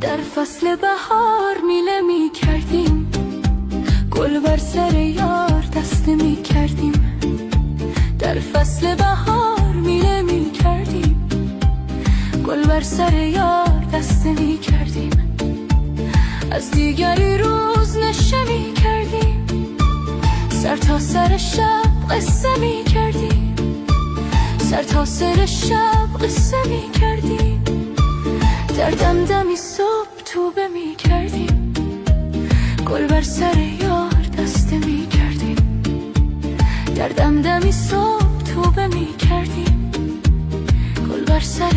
در فصل بهار میله می کردیم، گل بر سر یار دسته می کردیم. در فصل بهار میله می کردیم، گل بر سر یار دسته می کردیم. از دیگری روز نشه می کردیم، سر تا سر شب قصه می کردیم. سر تا سر شب قصه می کردیم. در دمدمی صبح توبه می کردیم، گل بر سر یار دسته می کردیم. در دمدمی صبح توبه می کردیم، گل بر سر